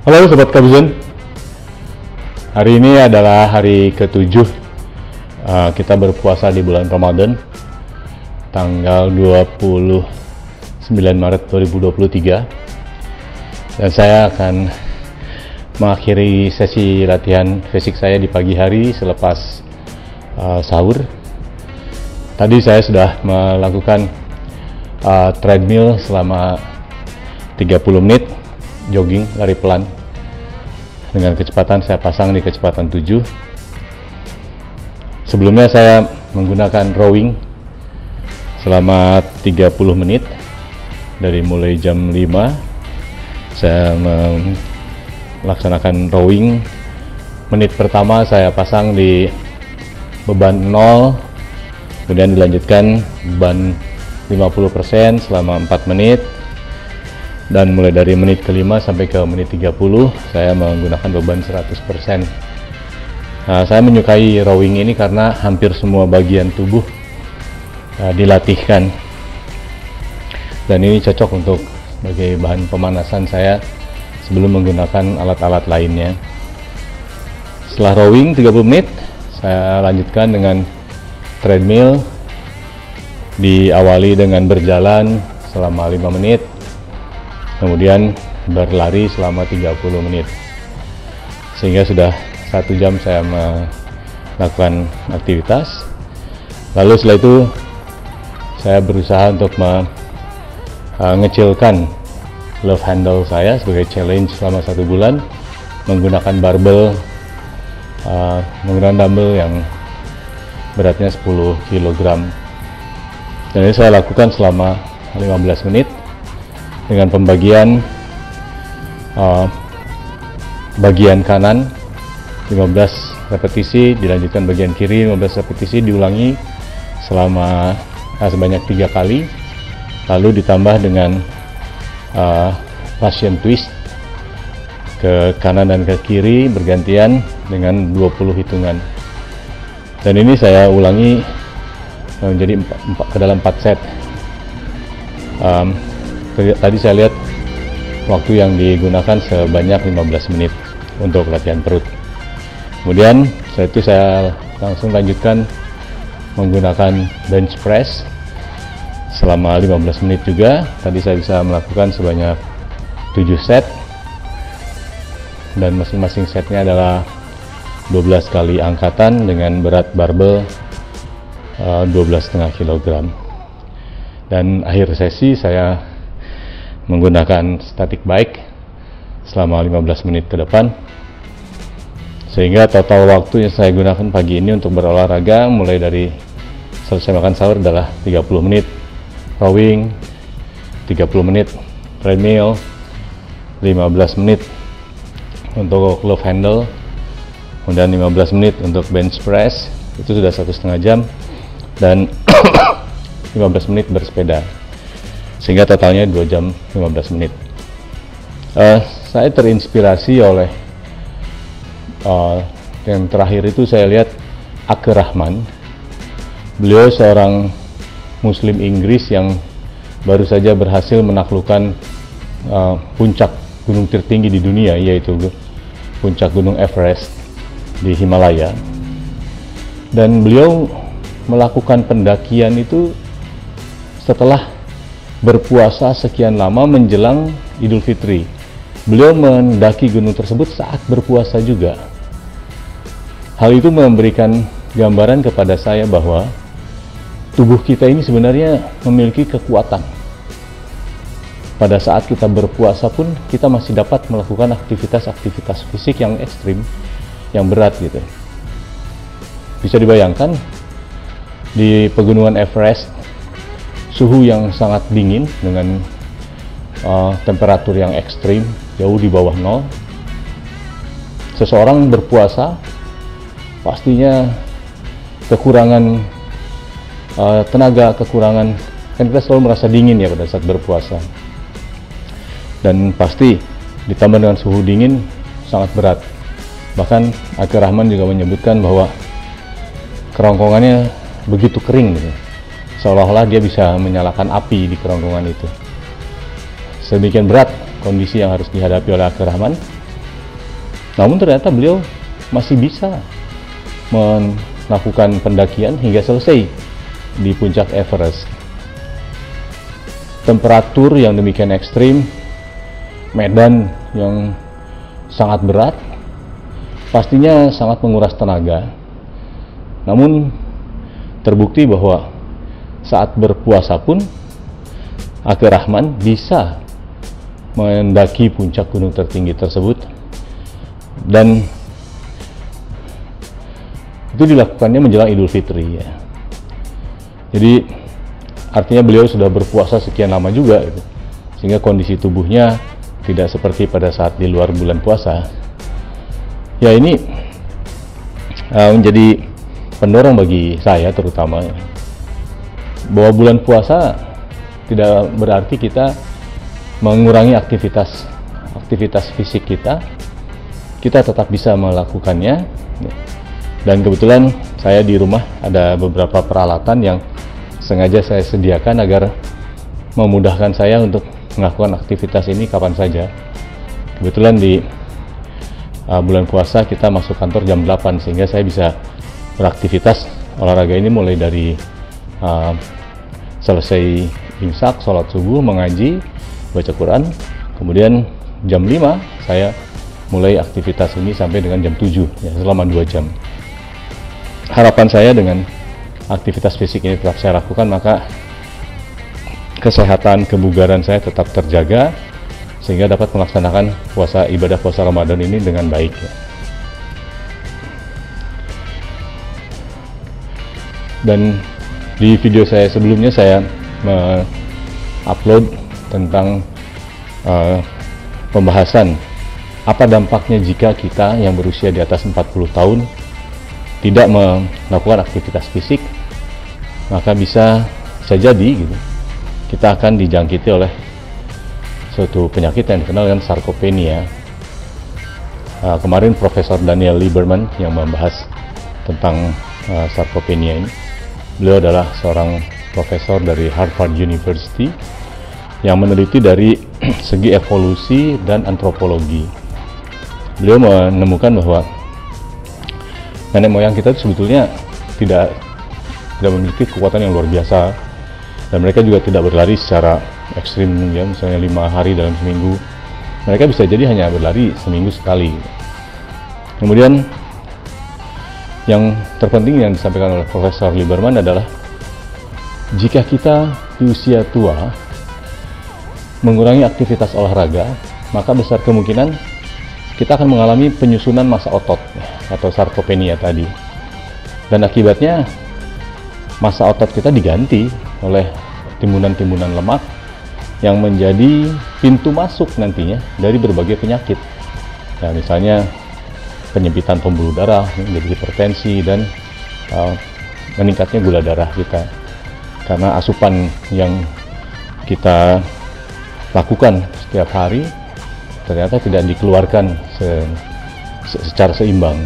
Halo Sobat Kabzon, hari ini adalah hari ke-7 kita berpuasa di bulan Ramadan, tanggal 29 Maret 2023, dan saya akan mengakhiri sesi latihan fisik saya di pagi hari selepas sahur. Tadi saya sudah melakukan treadmill selama 30 menit, jogging, lari pelan dengan kecepatan saya pasang di kecepatan 7. Sebelumnya saya menggunakan rowing selama 30 menit dari mulai jam 5. Saya melaksanakan rowing. Menit pertama saya pasang di beban 0, kemudian dilanjutkan beban 50% selama 4 menit. Dan mulai dari menit ke-5 sampai ke menit 30 saya menggunakan beban 100%. Nah, saya menyukai rowing ini karena hampir semua bagian tubuh dilatihkan, dan ini cocok untuk sebagai bahan pemanasan saya sebelum menggunakan alat-alat lainnya. Setelah rowing 30 menit, saya lanjutkan dengan treadmill, diawali dengan berjalan selama 5 menit, kemudian berlari selama 30 menit, sehingga sudah 1 jam saya melakukan aktivitas. Lalu setelah itu saya berusaha untuk mengecilkan love handle saya sebagai challenge selama 1 bulan, menggunakan barbel, menggunakan dumbbell yang beratnya 10 kg. Dan ini saya lakukan selama 15 menit dengan pembagian bagian kanan 15 repetisi, dilanjutkan bagian kiri 15 repetisi, diulangi selama sebanyak 3 kali, lalu ditambah dengan Russian twist ke kanan dan ke kiri bergantian dengan 20 hitungan. Dan ini saya ulangi menjadi ke dalam 4 set. Tadi saya lihat waktu yang digunakan sebanyak 15 menit untuk latihan perut. Kemudian setelah itu saya langsung lanjutkan menggunakan bench press selama 15 menit juga. Tadi saya bisa melakukan sebanyak 7 set, dan masing-masing setnya adalah 12 kali angkatan dengan berat barbel 12,5 kg. Dan akhir sesi saya menggunakan static bike selama 15 menit ke depan, sehingga total waktu yang saya gunakan pagi ini untuk berolahraga mulai dari selesai makan sahur adalah 30 menit rowing, 30 menit treadmill, 15 menit untuk love handle, kemudian 15 menit untuk bench press, itu sudah 1,5 jam, dan 15 menit bersepeda, sehingga totalnya 2 jam 15 menit. Saya terinspirasi oleh yang terakhir itu, saya lihat Ake Rahman. Beliau seorang Muslim Inggris yang baru saja berhasil menaklukkan puncak gunung tertinggi di dunia, yaitu puncak gunung Everest di Himalaya. Dan beliau melakukan pendakian itu setelah berpuasa sekian lama menjelang Idul Fitri. Beliau mendaki gunung tersebut saat berpuasa juga. Hal itu memberikan gambaran kepada saya bahwa tubuh kita ini sebenarnya memiliki kekuatan. Pada saat kita berpuasa pun kita masih dapat melakukan aktivitas-aktivitas fisik yang ekstrim, yang berat gitu. Bisa dibayangkan di pegunungan Everest, suhu yang sangat dingin dengan temperatur yang ekstrim, jauh di bawah 0. Seseorang berpuasa pastinya kekurangan tenaga, kekurangan, kan kita selalu merasa dingin ya pada saat berpuasa, dan pasti ditambah dengan suhu dingin sangat berat. Bahkan Ake Rahman juga menyebutkan bahwa kerongkongannya begitu kering gitu, seolah-olah dia bisa menyalakan api di kerongkongan itu. Sedemikian berat kondisi yang harus dihadapi oleh Ake Rahman. Namun ternyata beliau masih bisa melakukan pendakian hingga selesai di puncak Everest. Temperatur yang demikian ekstrim, medan yang sangat berat, pastinya sangat menguras tenaga. Namun terbukti bahwa saat berpuasa pun Akhi Rahman bisa mendaki puncak gunung tertinggi tersebut, dan itu dilakukannya menjelang Idul Fitri ya. Jadi artinya beliau sudah berpuasa sekian lama juga gitu, sehingga kondisi tubuhnya tidak seperti pada saat di luar bulan puasa. Ya, ini menjadi pendorong bagi saya terutama ya, bahwa bulan puasa tidak berarti kita mengurangi aktivitas fisik kita tetap bisa melakukannya. Dan kebetulan saya di rumah ada beberapa peralatan yang sengaja saya sediakan agar memudahkan saya untuk melakukan aktivitas ini kapan saja. Kebetulan di bulan puasa kita masuk kantor jam 8, sehingga saya bisa beraktivitas olahraga ini mulai dari selesai imsak, sholat subuh, mengaji, baca Quran, kemudian jam 5 saya mulai aktivitas ini sampai dengan jam 7 ya, selama 2 jam. Harapan saya dengan aktivitas fisik ini tetap saya lakukan, maka kesehatan, kebugaran saya tetap terjaga sehingga dapat melaksanakan ibadah puasa Ramadan ini dengan baik ya. Dan di video saya sebelumnya saya upload tentang pembahasan apa dampaknya jika kita yang berusia di atas 40 tahun tidak melakukan aktivitas fisik, maka bisa jadi gitu, kita akan dijangkiti oleh suatu penyakit yang dikenal dengan sarkopenia. Kemarin Profesor Daniel Lieberman yang membahas tentang sarkopenia ini. Beliau adalah seorang profesor dari Harvard University yang meneliti dari segi evolusi dan antropologi. Beliau menemukan bahwa nenek moyang kita itu sebetulnya tidak memiliki kekuatan yang luar biasa, dan mereka juga tidak berlari secara ekstrim ya, misalnya 5 hari dalam seminggu. Mereka bisa jadi hanya berlari seminggu sekali. Kemudian yang terpenting yang disampaikan oleh Profesor Lieberman adalah jika kita di usia tua mengurangi aktivitas olahraga, maka besar kemungkinan kita akan mengalami penyusunan massa otot atau sarkopenia tadi, dan akibatnya massa otot kita diganti oleh timbunan-timbunan lemak yang menjadi pintu masuk nantinya dari berbagai penyakit. Nah, misalnya penyempitan pembuluh darah, menjadi hipertensi, dan meningkatnya gula darah kita karena asupan yang kita lakukan setiap hari ternyata tidak dikeluarkan secara seimbang,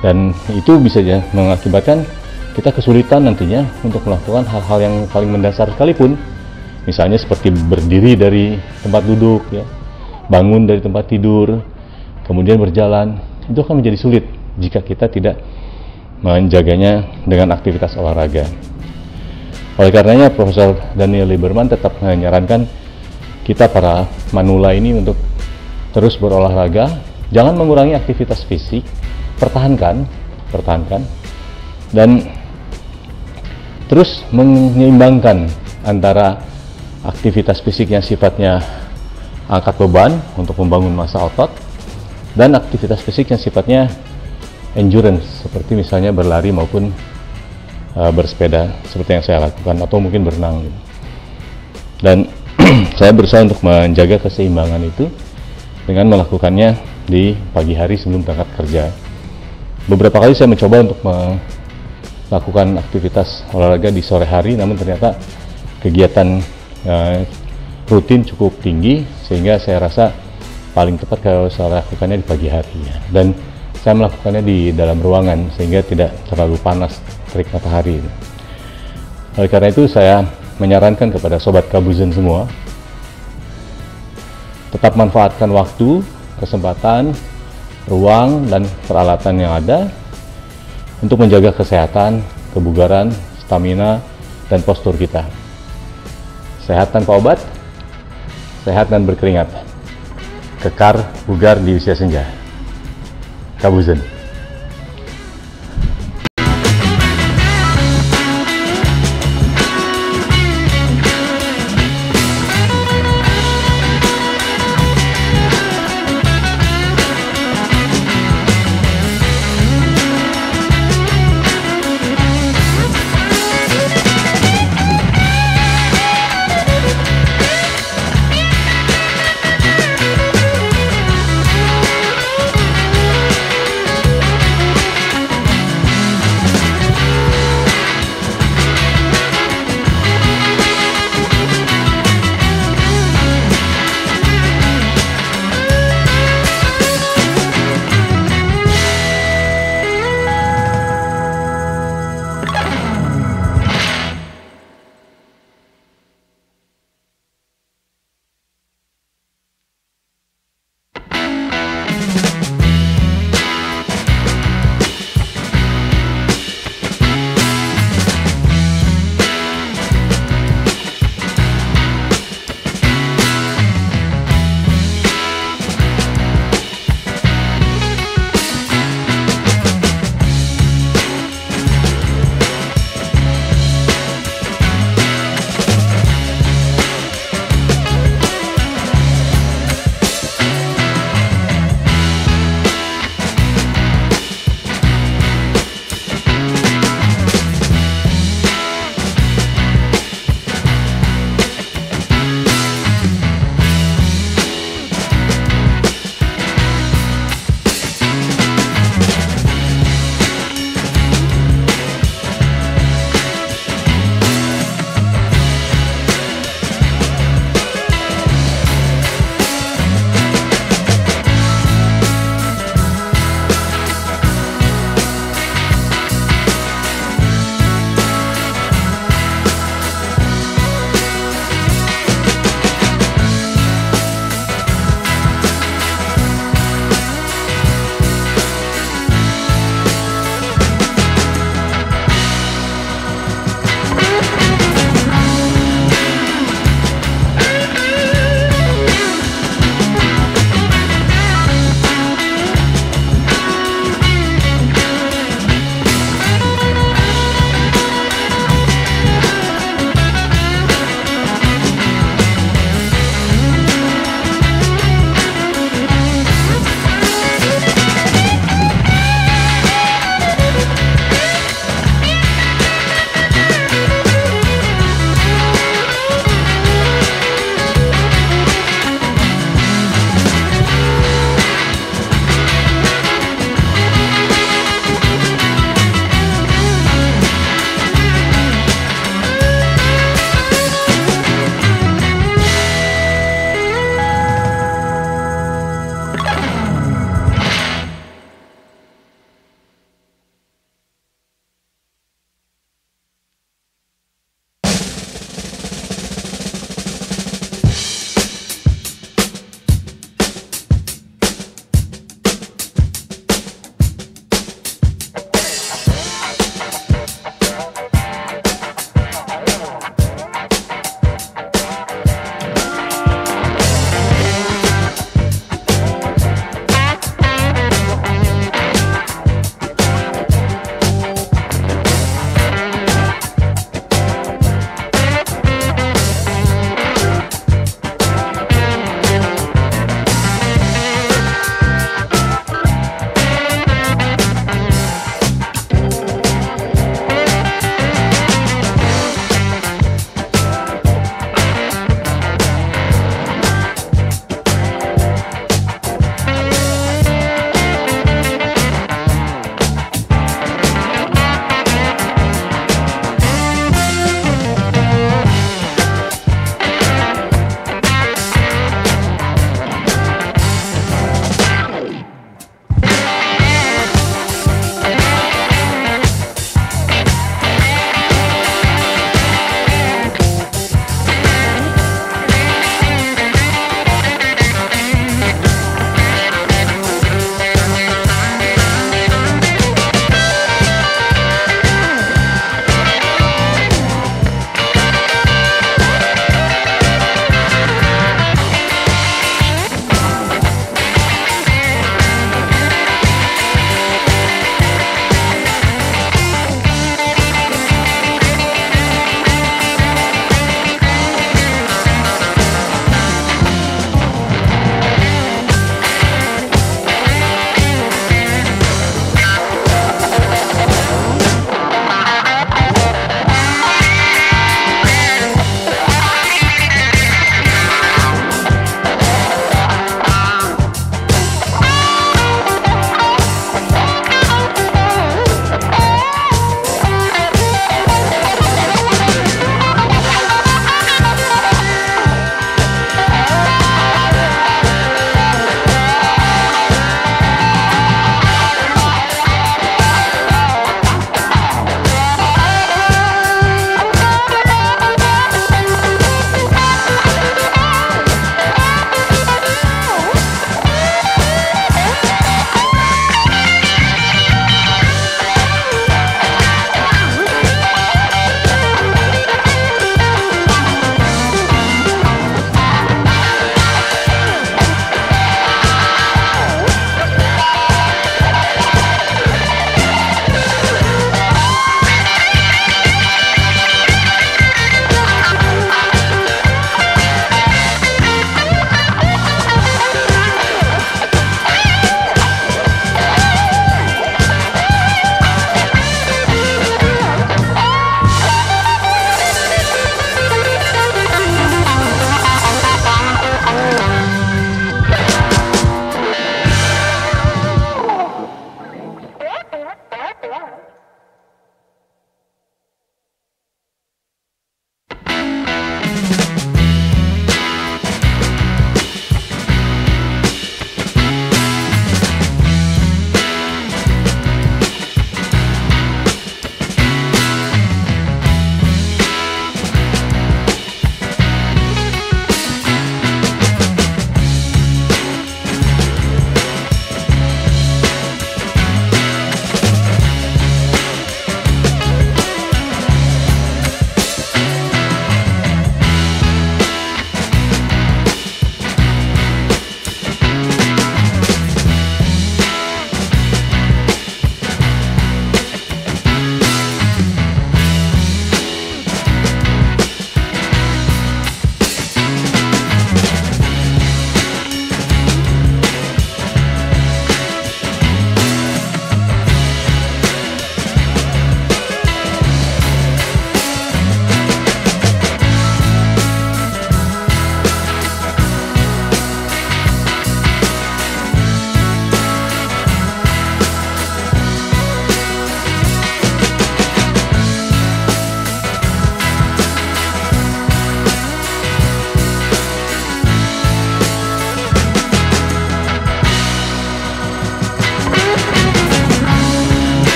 dan itu bisa mengakibatkan kita kesulitan nantinya untuk melakukan hal-hal yang paling mendasar sekalipun, misalnya seperti berdiri dari tempat duduk ya, bangun dari tempat tidur, kemudian berjalan. Itu akan menjadi sulit jika kita tidak menjaganya dengan aktivitas olahraga. Oleh karenanya Profesor Daniel Lieberman tetap menyarankan kita para manula ini untuk terus berolahraga, jangan mengurangi aktivitas fisik, pertahankan, dan terus menyeimbangkan antara aktivitas fisik yang sifatnya angkat beban untuk membangun massa otot dan aktivitas fisik yang sifatnya endurance, seperti misalnya berlari maupun bersepeda seperti yang saya lakukan, atau mungkin berenang. Dan saya berusaha untuk menjaga keseimbangan itu dengan melakukannya di pagi hari sebelum berangkat kerja. Beberapa kali saya mencoba untuk melakukan aktivitas olahraga di sore hari, namun ternyata kegiatan rutin cukup tinggi, sehingga saya rasa paling tepat kalau saya lakukannya di pagi hari ya. Dan saya melakukannya di dalam ruangan sehingga tidak terlalu panas terik matahari. Oleh karena itu saya menyarankan kepada sobat Kabuzen semua, tetap manfaatkan waktu, kesempatan ruang dan peralatan yang ada untuk menjaga kesehatan, kebugaran, stamina, dan postur kita. Sehat tanpa obat, sehat dan berkeringat. Kekar bugar di usia senja. Kabuzen.